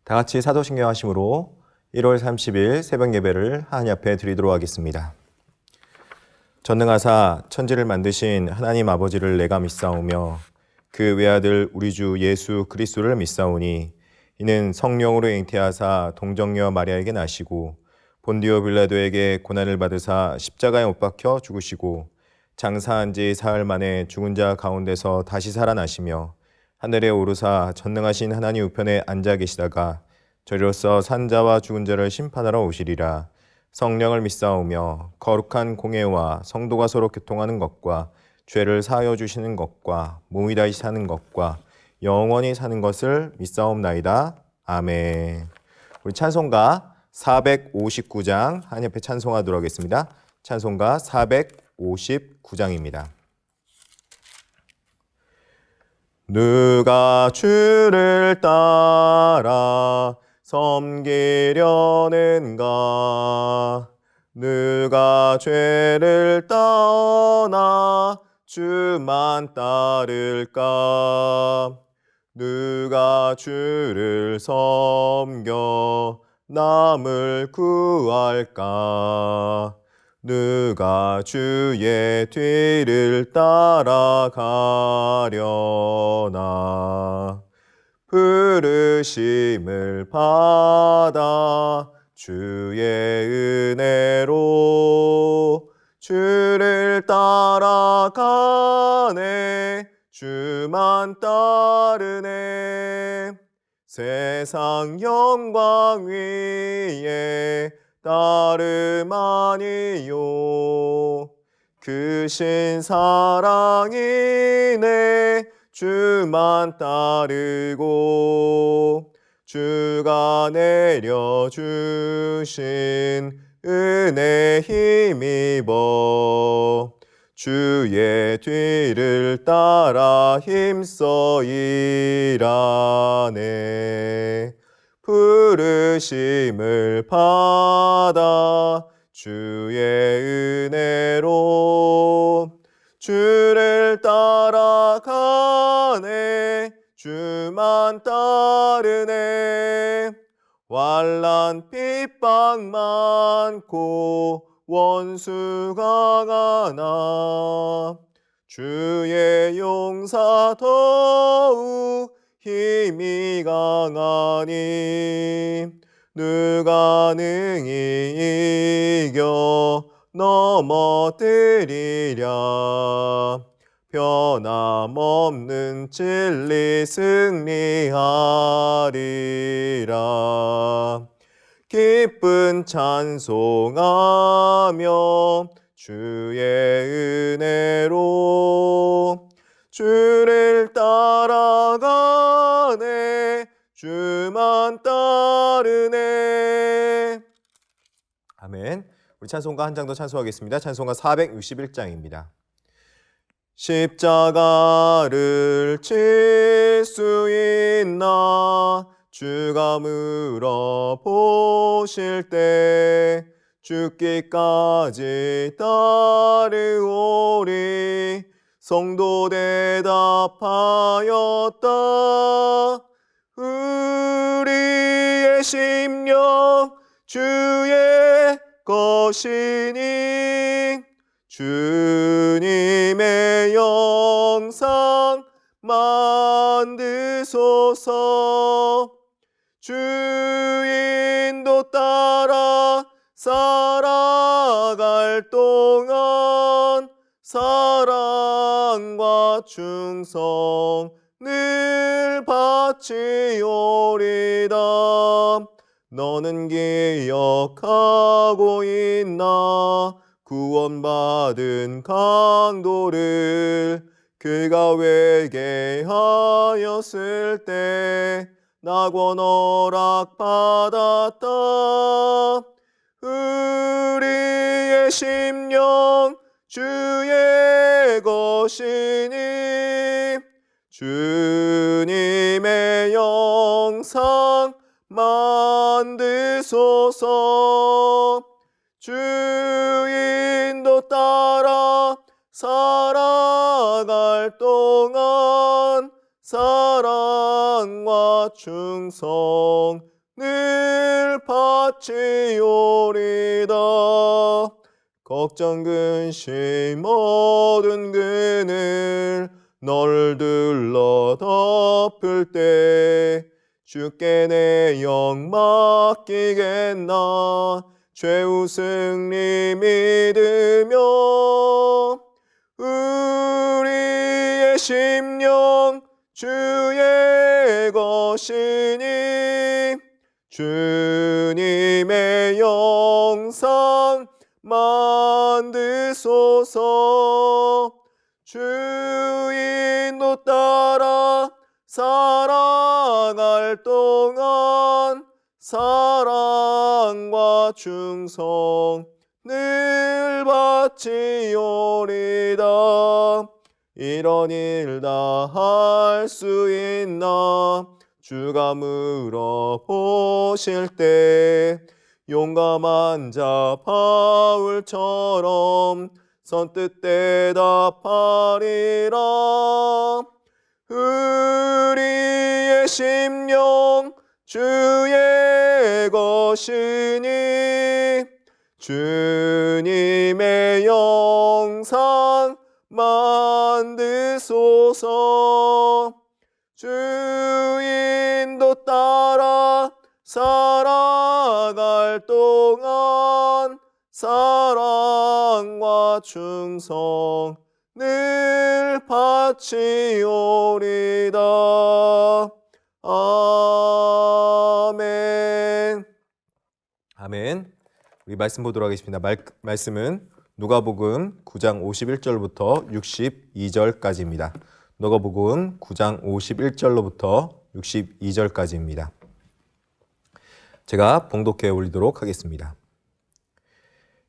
다 같이 사도신경 하심으로 1월 30일 새벽 예배를 하나님 앞에 드리도록 하겠습니다. 전능하사 천지를 만드신 하나님 아버지를 내가 믿사오며 그 외아들 우리 주 예수 그리스도를 믿사오니 이는 성령으로 잉태하사 동정녀 마리아에게 나시고 본디오 빌라도에게 고난을 받으사 십자가에 못 박혀 죽으시고 장사한 지 사흘 만에 죽은 자 가운데서 다시 살아나시며 하늘에 오르사 전능하신 하나님 우편에 앉아 계시다가 저리로서 산자와 죽은 자를 심판하러 오시리라. 성령을 믿사오며 거룩한 공회와 성도가 서로 교통하는 것과 죄를 사하여 주시는 것과 몸이 다시 사는 것과 영원히 사는 것을 믿사옵나이다. 아멘. 우리 찬송가 459장 하나님 앞에 찬송하도록 하겠습니다. 찬송가 459장입니다. 누가 주를 따라 섬기려는가? 누가 죄를 떠나 주만 따를까? 누가 주를 섬겨 남을 구할까? 누가 주의 뒤를 따라가려나? 부르심을 받아 주의 은혜로 주를 따라가네. 주만 따르네. 세상 영광 위에 따름 아니요 크신 사랑이네. 주만 따르고 주가 내려주신 은혜 힘입어 주의 뒤를 따라 힘써 일하네. 부르심을 받아 주의 은혜로 주를 따라가네. 주만 따르네. 환난 핍박 많고 원수가 강하나 주의 용사 더욱 힘이 강하니 누가 능히 이겨 넘어뜨리랴. 변함없는 진리 승리하리라. 기쁜 찬송하며 주의 은혜로 주를 따라가네. 주만 따르네. 아멘. 우리 찬송가 한 장 더 찬송하겠습니다. 찬송가 461장입니다. 십자가를 칠 수 있나? 주가 물어보실 때 죽기까지 따르오리. 성도 대답하였다. 우리의 심령 주의 것이니 주님의 영상 만드소서. 주인도 따라 살아갈 동안 사랑과 충성 늘 바치오리다. 너는 기억하고 있나? 구원받은 강도를 그가 회개하였을 때 낙원 허락받았다. 우리의 심령 주의 것이니 주님의 영상 만드소서. 주인도 따라 살아갈 동안 사랑과 충성 늘 바치오리다. 걱정 근심 모든 그늘 널 들러 덮을 때 주께 내 영 맡기겠나. 죄우 승리 믿으며 우리의 심령 주의 것이니 주님의 영상 만드소서. 주인도 따라 살아갈 동안 사랑과 충성 늘 바치오리다. 이런 일 다 할 수 있나. 주가 물어보실 때 용감한 자 바울처럼 선뜻 대답하리라. 우리의 심령 주의 것이니 주님의 영상 만드소서. 주인도 따라 살아갈 동안 사랑과 충성 늘 바치오리다. 아멘. 아멘. 우리 말씀 보도록 하겠습니다. 말씀은 누가복음 9장 51절부터 62절까지입니다. 누가복음 9장 51절로부터 62절까지입니다. 제가 봉독해 올리도록 하겠습니다.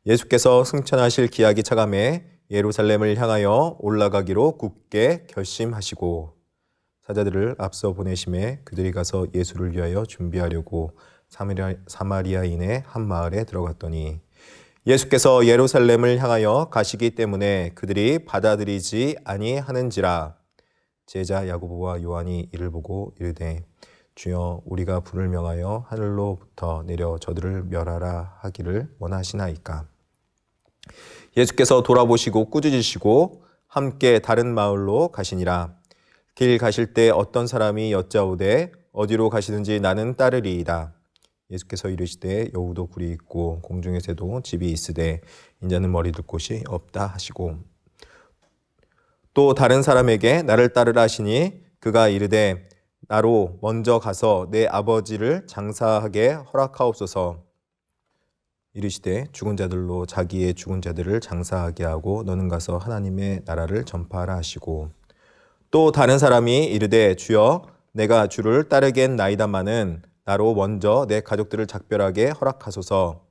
예수께서 승천하실 기약이 차감해 예루살렘을 향하여 올라가기로 굳게 결심하시고 사자들을 앞서 보내심에 그들이 가서 예수를 위하여 준비하려고 사마리아인의 한 마을에 들어갔더니 예수께서 예루살렘을 향하여 가시기 때문에 그들이 받아들이지 아니하는지라. 제자 야고보와 요한이 이를 보고 이르되 주여 우리가 불을 명하여 하늘로부터 내려 저들을 멸하라 하기를 원하시나이까. 예수께서 돌아보시고 꾸짖으시고 함께 다른 마을로 가시니라. 길 가실 때 어떤 사람이 여짜오되 어디로 가시든지 나는 따르리이다. 예수께서 이르시되 여우도 굴이 있고 공중의 새도 집이 있으되 인자는 머리 둘 곳이 없다 하시고 또 다른 사람에게 나를 따르라 하시니 그가 이르되 나로 먼저 가서 내 아버지를 장사하게 허락하옵소서. 이르시되 죽은 자들로 자기의 죽은 자들을 장사하게 하고 너는 가서 하나님의 나라를 전파하라 하시고 또 다른 사람이 이르되 주여 내가 주를 따르겠나이다마는 나로 먼저 내 가족들을 작별하게 허락하소서.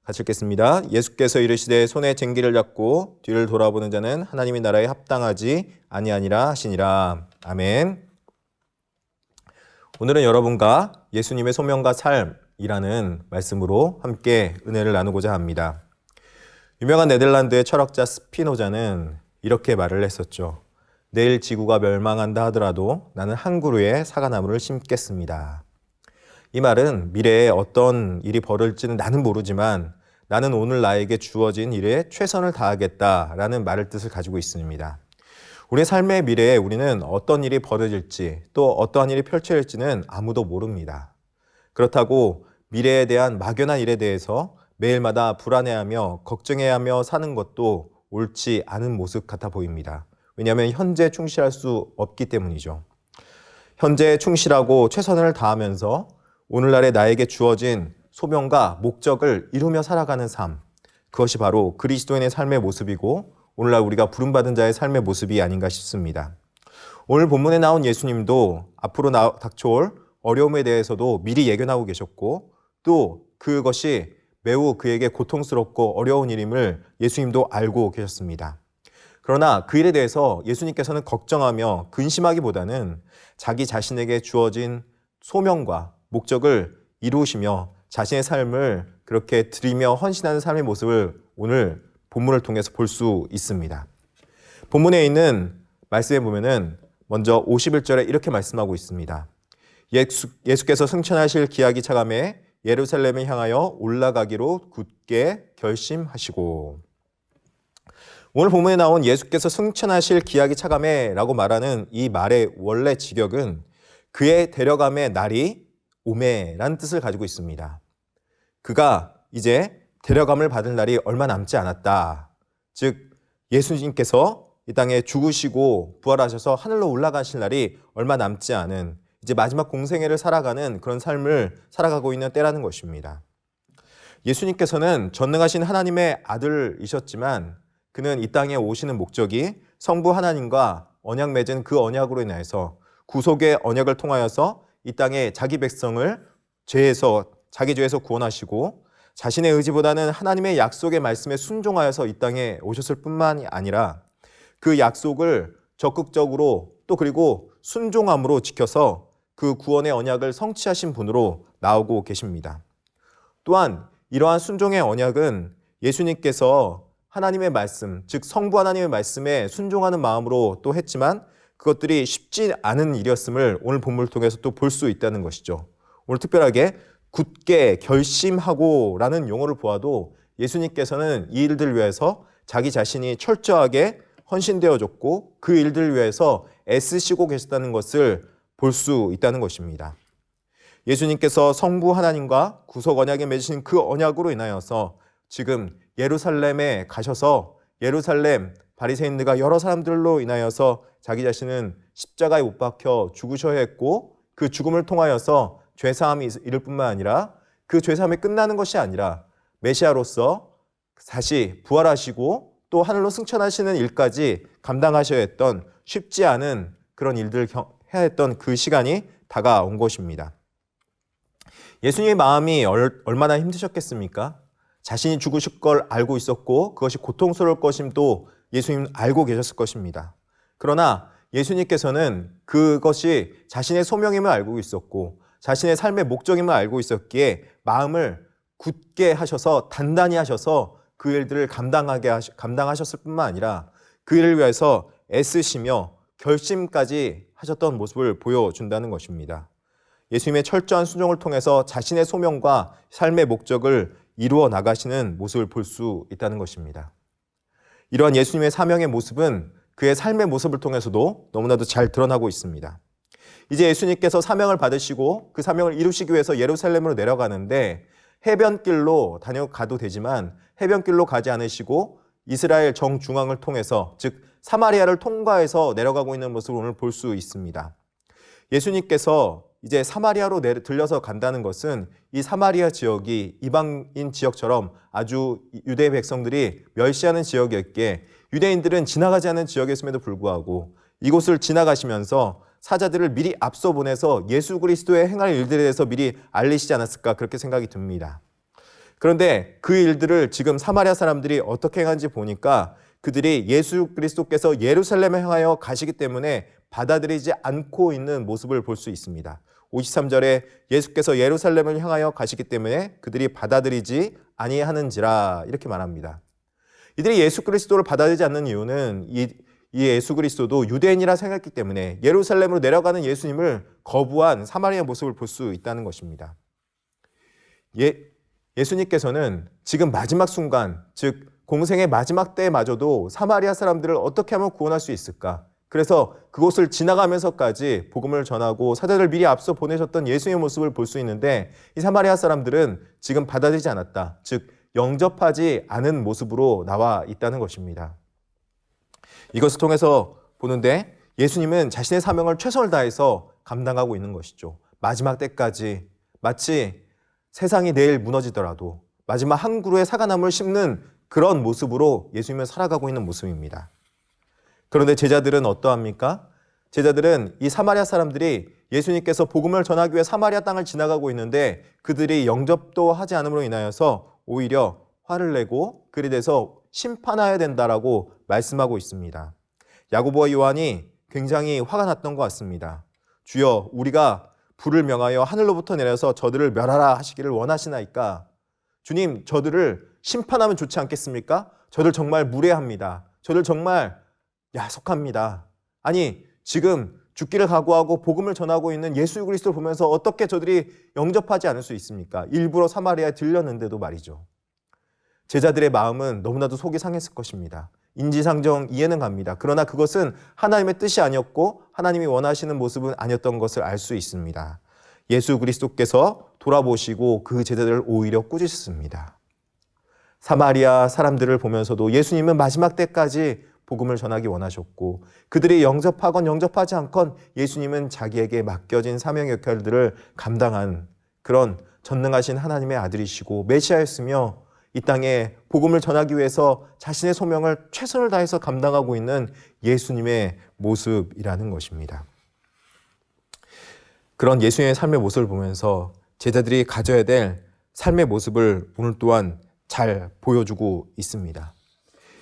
같이 읽겠습니다. 예수께서 이르시되 손에 쟁기를 잡고 뒤를 돌아보는 자는 하나님의 나라에 합당하지 아니하니라 하시니라. 아멘. 오늘은 여러분과 예수님의 소명과 삶이라는 말씀으로 함께 은혜를 나누고자 합니다. 유명한 네덜란드의 철학자 스피노자는 이렇게 말을 했었죠. 내일 지구가 멸망한다 하더라도 나는 한 그루의 사과나무를 심겠습니다. 이 말은 미래에 어떤 일이 벌어질지는 나는 모르지만 나는 오늘 나에게 주어진 일에 최선을 다하겠다라는 말을 뜻을 가지고 있습니다. 우리의 삶의 미래에 우리는 어떤 일이 벌어질지 또 어떠한 일이 펼쳐질지는 아무도 모릅니다. 그렇다고 미래에 대한 막연한 일에 대해서 매일마다 불안해하며 걱정해하며 사는 것도 옳지 않은 모습 같아 보입니다. 왜냐하면 현재 충실할 수 없기 때문이죠. 현재 충실하고 최선을 다하면서 오늘날에 나에게 주어진 소명과 목적을 이루며 살아가는 삶, 그것이 바로 그리스도인의 삶의 모습이고 오늘날 우리가 부름받은 자의 삶의 모습이 아닌가 싶습니다. 오늘 본문에 나온 예수님도 앞으로 닥쳐올 어려움에 대해서도 미리 예견하고 계셨고 또 그것이 매우 그에게 고통스럽고 어려운 일임을 예수님도 알고 계셨습니다. 그러나 그 일에 대해서 예수님께서는 걱정하며 근심하기보다는 자기 자신에게 주어진 소명과 목적을 이루시며 자신의 삶을 그렇게 드리며 헌신하는 삶의 모습을 오늘 본문을 통해서 볼 수 있습니다. 본문에 있는 말씀에 보면은 먼저 51절에 이렇게 말씀하고 있습니다. 예수께서 승천하실 기약이 차감해 예루살렘을 향하여 올라가기로 굳게 결심하시고. 오늘 본문에 나온 예수께서 승천하실 기약이 차감해 라고 말하는 이 말의 원래 직역은 그의 데려감의 날이 오매라는 뜻을 가지고 있습니다. 그가 이제 데려감을 받을 날이 얼마 남지 않았다. 즉 예수님께서 이 땅에 죽으시고 부활하셔서 하늘로 올라가실 날이 얼마 남지 않은 이제 마지막 공생애를 살아가는 그런 삶을 살아가고 있는 때라는 것입니다. 예수님께서는 전능하신 하나님의 아들이셨지만 그는 이 땅에 오시는 목적이 성부 하나님과 언약 맺은 그 언약으로 인해서 구속의 언약을 통하여서 이 땅에 자기 백성을 자기 죄에서 구원하시고 자신의 의지보다는 하나님의 약속의 말씀에 순종하여서 이 땅에 오셨을 뿐만이 아니라 그 약속을 적극적으로 또 그리고 순종함으로 지켜서 그 구원의 언약을 성취하신 분으로 나오고 계십니다. 또한 이러한 순종의 언약은 예수님께서 하나님의 말씀, 즉 성부 하나님의 말씀에 순종하는 마음으로 또 했지만 그것들이 쉽지 않은 일이었음을 오늘 본문을 통해서 또 볼 수 있다는 것이죠. 오늘 특별하게 굳게 결심하고 라는 용어를 보아도 예수님께서는 이 일들 위해서 자기 자신이 철저하게 헌신되어졌고 그 일들 위해서 애쓰시고 계셨다는 것을 볼 수 있다는 것입니다. 예수님께서 성부 하나님과 구속 언약에 맺으신 그 언약으로 인하여서 지금 예루살렘에 가셔서 예루살렘 바리새인들과 여러 사람들로 인하여서 자기 자신은 십자가에 못 박혀 죽으셔야 했고 그 죽음을 통하여서 죄사함이 이를 뿐만 아니라 그 죄사함이 끝나는 것이 아니라 메시아로서 다시 부활하시고 또 하늘로 승천하시는 일까지 감당하셔야 했던 쉽지 않은 그런 일들을 해야 했던 그 시간이 다가온 것입니다. 예수님의 마음이 얼마나 힘드셨겠습니까? 자신이 죽으실 걸 알고 있었고 그것이 고통스러울 것임도 예수님은 알고 계셨을 것입니다. 그러나 예수님께서는 그것이 자신의 소명임을 알고 있었고 자신의 삶의 목적임을 알고 있었기에 마음을 굳게 하셔서 단단히 하셔서 그 일들을 감당하셨을 뿐만 아니라 그 일을 위해서 애쓰시며 결심까지 하셨던 모습을 보여준다는 것입니다. 예수님의 철저한 순종을 통해서 자신의 소명과 삶의 목적을 이루어 나가시는 모습을 볼 수 있다는 것입니다. 이러한 예수님의 사명의 모습은 그의 삶의 모습을 통해서도 너무나도 잘 드러나고 있습니다. 이제 예수님께서 사명을 받으시고 그 사명을 이루시기 위해서 예루살렘으로 내려가는데 해변길로 다녀가도 되지만 해변길로 가지 않으시고 이스라엘 정중앙을 통해서 즉 사마리아를 통과해서 내려가고 있는 모습을 오늘 볼 수 있습니다. 예수님께서 이제 사마리아로 들려서 간다는 것은 이 사마리아 지역이 이방인 지역처럼 아주 유대 백성들이 멸시하는 지역이었기에 유대인들은 지나가지 않는 지역이었음에도 불구하고 이곳을 지나가시면서 사자들을 미리 앞서 보내서 예수 그리스도의 행할 일들에 대해서 미리 알리시지 않았을까 그렇게 생각이 듭니다. 그런데 그 일들을 지금 사마리아 사람들이 어떻게 행하는지 보니까 그들이 예수 그리스도께서 예루살렘에 향하여 가시기 때문에 받아들이지 않고 있는 모습을 볼 수 있습니다. 53절에 예수께서 예루살렘을 향하여 가시기 때문에 그들이 받아들이지 아니하는지라 이렇게 말합니다. 이들이 예수 그리스도를 받아들이지 않는 이유는 이 예수 그리스도도 유대인이라 생각했기 때문에 예루살렘으로 내려가는 예수님을 거부한 사마리아 모습을 볼 수 있다는 것입니다. 예수님께서는 지금 마지막 순간, 즉 공생의 마지막 때마저도 사마리아 사람들을 어떻게 하면 구원할 수 있을까? 그래서 그곳을 지나가면서까지 복음을 전하고 사자들 미리 앞서 보내셨던 예수님의 모습을 볼 수 있는데 이 사마리아 사람들은 지금 받아들이지 않았다. 즉 영접하지 않은 모습으로 나와 있다는 것입니다. 이것을 통해서 보는데 예수님은 자신의 사명을 최선을 다해서 감당하고 있는 것이죠. 마지막 때까지 마치 세상이 내일 무너지더라도 마지막 한 그루의 사과나무를 심는 그런 모습으로 예수님은 살아가고 있는 모습입니다. 그런데 제자들은 어떠합니까? 제자들은 이 사마리아 사람들이 예수님께서 복음을 전하기 위해 사마리아 땅을 지나가고 있는데 그들이 영접도 하지 않음으로 인하여서 오히려 화를 내고 그에 대해서 심판해야 된다라고 말씀하고 있습니다. 야고보와 요한이 굉장히 화가 났던 것 같습니다. 주여, 우리가 불을 명하여 하늘로부터 내려서 저들을 멸하라 하시기를 원하시나이까? 주님, 저들을 심판하면 좋지 않겠습니까? 저들 정말 무례합니다. 저들 정말 야속합니다. 아니, 지금 죽기를 각오하고 복음을 전하고 있는 예수 그리스도를 보면서 어떻게 저들이 영접하지 않을 수 있습니까? 일부러 사마리아에 들렸는데도 말이죠. 제자들의 마음은 너무나도 속이 상했을 것입니다. 인지상정 이해는 갑니다. 그러나 그것은 하나님의 뜻이 아니었고 하나님이 원하시는 모습은 아니었던 것을 알 수 있습니다. 예수 그리스도께서 돌아보시고 그 제자들을 오히려 꾸짖습니다. 사마리아 사람들을 보면서도 예수님은 마지막 때까지 복음을 전하기 원하셨고 그들이 영접하건 영접하지 않건 예수님은 자기에게 맡겨진 사명 역할들을 감당한 그런 전능하신 하나님의 아들이시고 메시아였으며 이 땅에 복음을 전하기 위해서 자신의 소명을 최선을 다해서 감당하고 있는 예수님의 모습이라는 것입니다. 그런 예수님의 삶의 모습을 보면서 제자들이 가져야 될 삶의 모습을 오늘 또한 잘 보여주고 있습니다.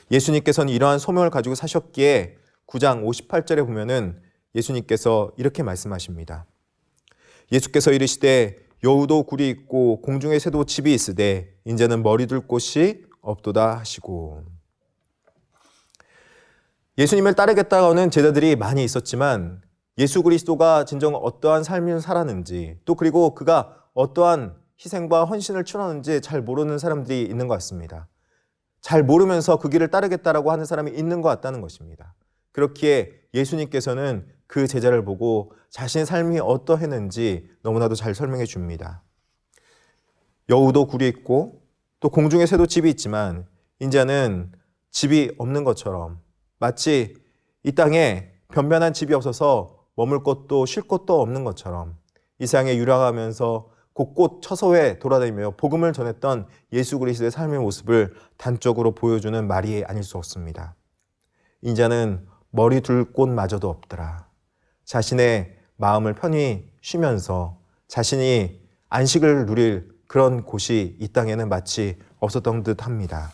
예수님께서는 이러한 소명을 가지고 사셨기에 9장 58절에 보면은 예수님께서 이렇게 말씀하십니다. 예수께서 이르시되 여우도 굴이 있고 공중의 새도 집이 있으되 인자는 머리 둘 곳이 없도다 하시고. 예수님을 따르겠다는 제자들이 많이 있었지만 예수 그리스도가 진정 어떠한 삶을 살았는지 또 그리고 그가 어떠한 희생과 헌신을 치렀는지 잘 모르는 사람들이 있는 것 같습니다. 잘 모르면서 그 길을 따르겠다라고 하는 사람이 있는 것 같다는 것입니다. 그렇기에 예수님께서는 그 제자를 보고 자신의 삶이 어떠했는지 너무나도 잘 설명해 줍니다. 여우도 굴이 있고 또 공중의 새도 집이 있지만 인자는 집이 없는 것처럼 마치 이 땅에 변변한 집이 없어서 머물 곳도 쉴 곳도 없는 것처럼 이 세상에 유랑하면서 곳곳 처소에 돌아다니며 복음을 전했던 예수 그리스도의 삶의 모습을 단적으로 보여주는 말이 아닐 수 없습니다. 인자는 머리 둘 곳마저도 없더라. 자신의 마음을 편히 쉬면서 자신이 안식을 누릴 그런 곳이 이 땅에는 마치 없었던 듯 합니다.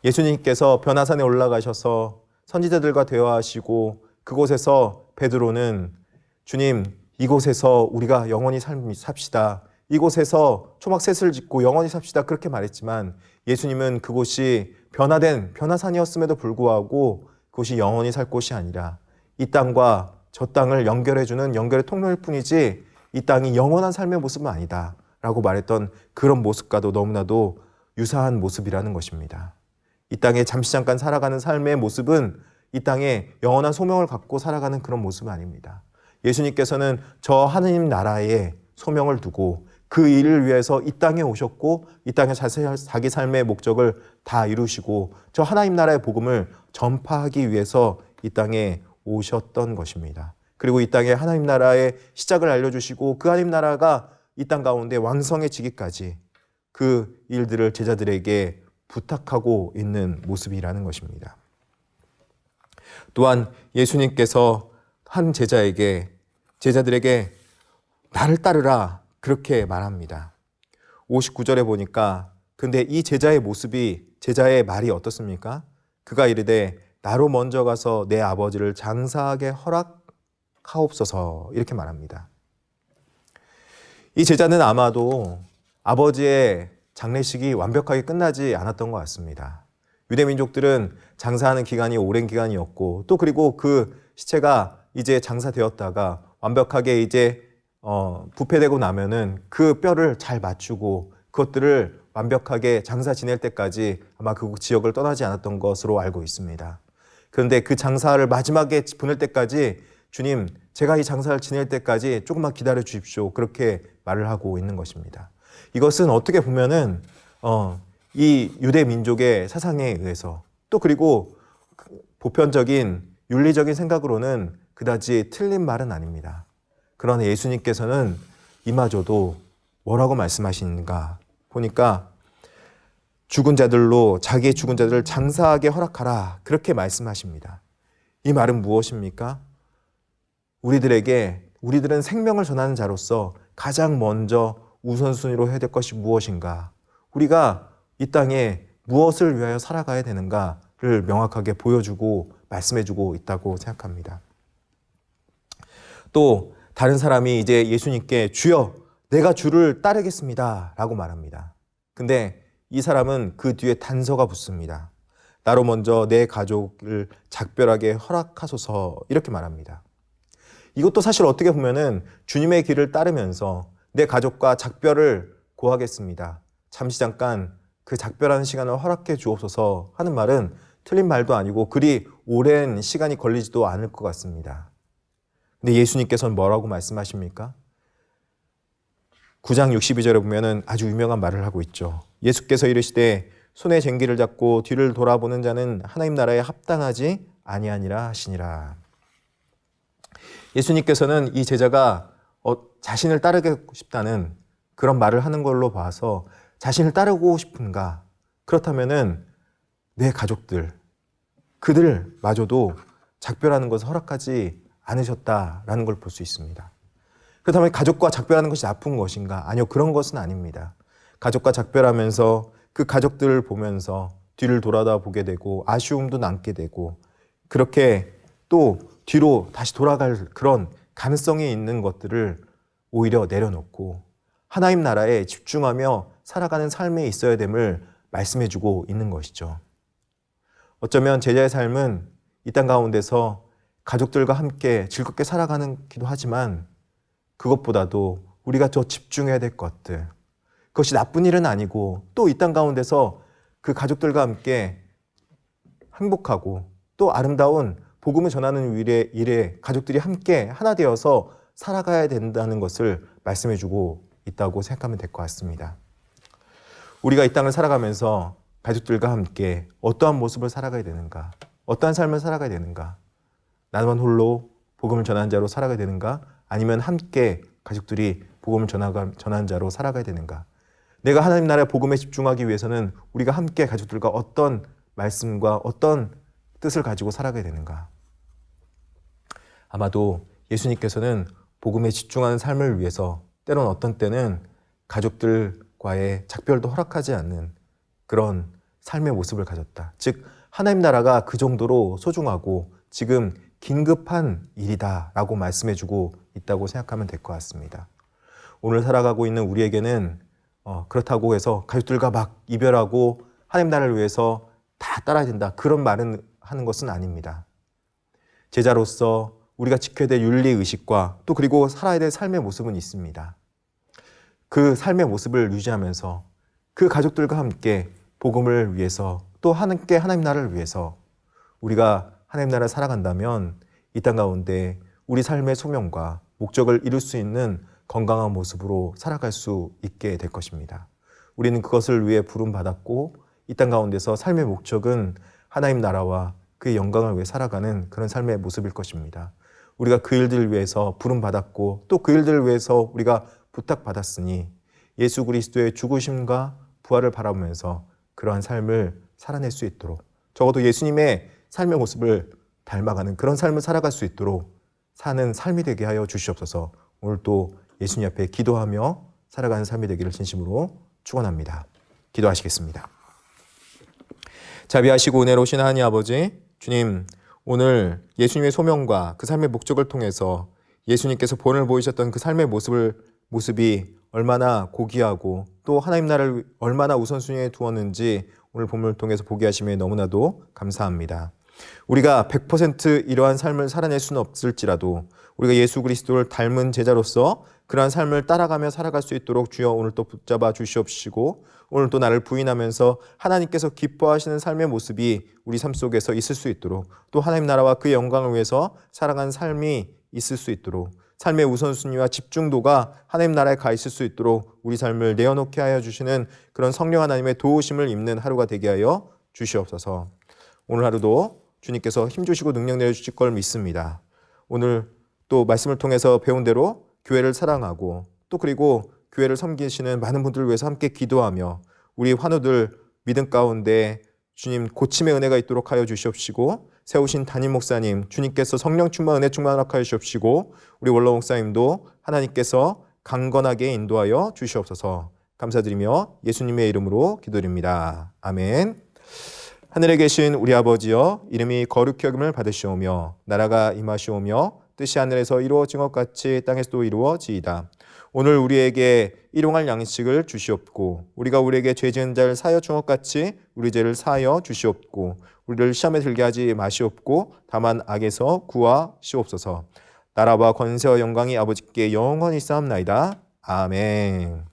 예수님께서 변화산에 올라가셔서 선지자들과 대화하시고 그곳에서 베드로는 주님 이곳에서 우리가 영원히 삽시다. 이곳에서 초막셋을 짓고 영원히 삽시다. 그렇게 말했지만 예수님은 그곳이 변화산이었음에도 불구하고 그곳이 영원히 살 곳이 아니라 이 땅과 저 땅을 연결해주는 연결의 통로일 뿐이지 이 땅이 영원한 삶의 모습은 아니다 라고 말했던 그런 모습과도 너무나도 유사한 모습이라는 것입니다. 이 땅에 잠시 잠깐 살아가는 삶의 모습은 이 땅에 영원한 소명을 갖고 살아가는 그런 모습은 아닙니다. 예수님께서는 저 하느님 나라에 소명을 두고 그 일을 위해서 이 땅에 오셨고 이 땅에 자기 삶의 목적을 다 이루시고 저 하나님 나라의 복음을 전파하기 위해서 이 땅에 오셨던 것입니다. 그리고 이 땅에 하나님 나라의 시작을 알려주시고 그 하나님 나라가 이 땅 가운데 왕성해지기까지 그 일들을 제자들에게 부탁하고 있는 모습이라는 것입니다. 또한 예수님께서 한 제자들에게 나를 따르라 그렇게 말합니다. 59절에 보니까 근데 이 제자의 모습이 제자의 말이 어떻습니까? 그가 이르되 나로 먼저 가서 내 아버지를 장사하게 허락하옵소서 이렇게 말합니다. 이 제자는 아마도 아버지의 장례식이 완벽하게 끝나지 않았던 것 같습니다. 유대민족들은 장사하는 기간이 오랜 기간이었고 또 그리고 그 시체가 이제 장사되었다가 완벽하게 이제 부패되고 나면은 그 뼈를 잘 맞추고 그것들을 완벽하게 장사 지낼 때까지 아마 그 지역을 떠나지 않았던 것으로 알고 있습니다. 그런데 그 장사를 마지막에 보낼 때까지 주님, 제가 이 장사를 지낼 때까지 조금만 기다려 주십시오. 그렇게 말을 하고 있는 것입니다. 이것은 어떻게 보면은 이 유대 민족의 사상에 의해서 또 그리고 보편적인 윤리적인 생각으로는 그다지 틀린 말은 아닙니다. 그러나 예수님께서는 이마저도 뭐라고 말씀하시는가 보니까 죽은 자들로 자기의 죽은 자들을 장사하게 허락하라 그렇게 말씀하십니다. 이 말은 무엇입니까? 우리들은 생명을 전하는 자로서 가장 먼저 우선순위로 해야 될 것이 무엇인가? 우리가 이 땅에 무엇을 위하여 살아가야 되는가를 명확하게 보여주고 말씀해주고 있다고 생각합니다. 또 다른 사람이 이제 예수님께 주여 내가 주를 따르겠습니다 라고 말합니다. 근데 이 사람은 그 뒤에 단서가 붙습니다. 나로 먼저 내 가족을 작별하게 허락하소서 이렇게 말합니다. 이것도 사실 어떻게 보면은 주님의 길을 따르면서 내 가족과 작별을 고하겠습니다. 잠시 잠깐 그 작별하는 시간을 허락해 주옵소서 하는 말은 틀린 말도 아니고 그리 오랜 시간이 걸리지도 않을 것 같습니다. 근데 예수님께서는 뭐라고 말씀하십니까? 9장 62절에 보면은 아주 유명한 말을 하고 있죠. 예수께서 이르시되 손에 쟁기를 잡고 뒤를 돌아보는 자는 하나님 나라에 합당하지 아니하니라 하시니라. 예수님께서는 이 제자가 자신을 따르고 싶다는 그런 말을 하는 걸로 봐서 자신을 따르고 싶은가? 그렇다면은 내 가족들, 그들마저도 작별하는 것을 허락하지 않으셨다라는 걸 볼 수 있습니다. 그렇다면 가족과 작별하는 것이 나쁜 것인가? 아니요, 그런 것은 아닙니다. 가족과 작별하면서 그 가족들을 보면서 뒤를 돌아다 보게 되고 아쉬움도 남게 되고 그렇게 또 뒤로 다시 돌아갈 그런 가능성이 있는 것들을 오히려 내려놓고 하나님 나라에 집중하며 살아가는 삶에 있어야 됨을 말씀해주고 있는 것이죠. 어쩌면 제자의 삶은 이 땅 가운데서 가족들과 함께 즐겁게 살아가기도 하지만 그것보다도 우리가 더 집중해야 될 것들, 그것이 나쁜 일은 아니고 또 이 땅 가운데서 그 가족들과 함께 행복하고 또 아름다운 복음을 전하는 일에 가족들이 함께 하나 되어서 살아가야 된다는 것을 말씀해주고 있다고 생각하면 될 것 같습니다. 우리가 이 땅을 살아가면서 가족들과 함께 어떠한 모습을 살아가야 되는가? 어떠한 삶을 살아가야 되는가? 나만 홀로 복음을 전하는 자로 살아가야 되는가? 아니면 함께 가족들이 복음을 전하는 자로 살아가야 되는가? 내가 하나님 나라의 복음에 집중하기 위해서는 우리가 함께 가족들과 어떤 말씀과 어떤 뜻을 가지고 살아가야 되는가? 아마도 예수님께서는 복음에 집중하는 삶을 위해서 때론 어떤 때는 가족들과의 작별도 허락하지 않는 그런 삶의 모습을 가졌다. 즉 하나님 나라가 그 정도로 소중하고 지금 긴급한 일이다라고 말씀해주고 있다고 생각하면 될 것 같습니다. 오늘 살아가고 있는 우리에게는 그렇다고 해서 가족들과 막 이별하고 하나님 나라를 위해서 다 따라야 된다. 그런 말은 하는 것은 아닙니다. 제자로서 우리가 지켜야 될 윤리의식과 또 그리고 살아야 될 삶의 모습은 있습니다. 그 삶의 모습을 유지하면서 그 가족들과 함께 복음을 위해서 또 함께 하나님 나라를 위해서 우리가 하나님 나라를 살아간다면 이 땅 가운데 우리 삶의 소명과 목적을 이룰 수 있는 건강한 모습으로 살아갈 수 있게 될 것입니다. 우리는 그것을 위해 부름받았고 이 땅 가운데서 삶의 목적은 하나님 나라와 그의 영광을 위해 살아가는 그런 삶의 모습일 것입니다. 우리가 그 일들을 위해서 부름받았고 또 그 일들을 위해서 우리가 부탁받았으니 예수 그리스도의 죽으심과 부활을 바라보면서 그러한 삶을 살아낼 수 있도록 적어도 예수님의 삶의 모습을 닮아가는 그런 삶을 살아갈 수 있도록 사는 삶이 되게 하여 주시옵소서. 오늘 또 예수님 앞에 기도하며 살아가는 삶이 되기를 진심으로 축원합니다. 기도하시겠습니다. 자비하시고 은혜로우신 하나님 아버지, 주님 오늘 예수님의 소명과 그 삶의 목적을 통해서 예수님께서 본을 보이셨던 그 삶의 모습이 얼마나 고귀하고 또 하나님 나라를 얼마나 우선순위에 두었는지 오늘 본문을 통해서 보게 하심에 너무나도 감사합니다. 우리가 100% 이러한 삶을 살아낼 수는 없을지라도 우리가 예수 그리스도를 닮은 제자로서 그러한 삶을 따라가며 살아갈 수 있도록 주여 오늘 또 붙잡아 주시옵시고 오늘 또 나를 부인하면서 하나님께서 기뻐하시는 삶의 모습이 우리 삶 속에서 있을 수 있도록 또 하나님 나라와 그의 영광을 위해서 살아가는 삶이 있을 수 있도록 삶의 우선순위와 집중도가 하나님 나라에 가 있을 수 있도록 우리 삶을 내어놓게 하여 주시는 그런 성령 하나님의 도우심을 입는 하루가 되게 하여 주시옵소서. 오늘 하루도 주님께서 힘주시고 능력 내려주실 걸 믿습니다. 오늘 또 말씀을 통해서 배운 대로 교회를 사랑하고 또 그리고 교회를 섬기시는 많은 분들을 위해서 함께 기도하며 우리 환우들 믿음 가운데 주님 고침의 은혜가 있도록 하여 주시옵시고 세우신 담임 목사님 주님께서 성령 충만 은혜 충만하여 주시옵시고 우리 원로 목사님도 하나님께서 강건하게 인도하여 주시옵소서. 감사드리며 예수님의 이름으로 기도드립니다. 아멘. 하늘에 계신 우리 아버지여 이름이 거룩히 여김을 받으시오며 나라가 임하시오며 뜻이 하늘에서 이루어진 것 같이 땅에서도 이루어지이다. 오늘 우리에게 일용할 양식을 주시옵고 우리가 우리에게 죄 지은 자를 사하여 준 것 같이 우리 죄를 사하여 주시옵고 우리를 시험에 들게 하지 마시옵고 다만 악에서 구하시옵소서. 나라와 권세와 영광이 아버지께 영원히 쌓옵나이다. 아멘.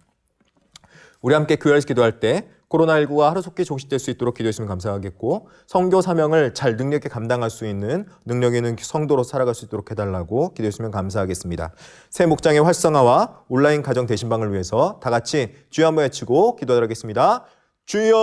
우리 함께 교회에서 기도할 때 코로나19가 하루속히 종식될 수 있도록 기도했으면 감사하겠고, 선교 사명을 잘 능력 있게 감당할 수 있는 능력 있는 성도로 살아갈 수 있도록 해달라고 기도했으면 감사하겠습니다. 새 목장의 활성화와 온라인 가정 대신방을 위해서 다 같이 주여 한번 외치고 기도하겠습니다. 주여!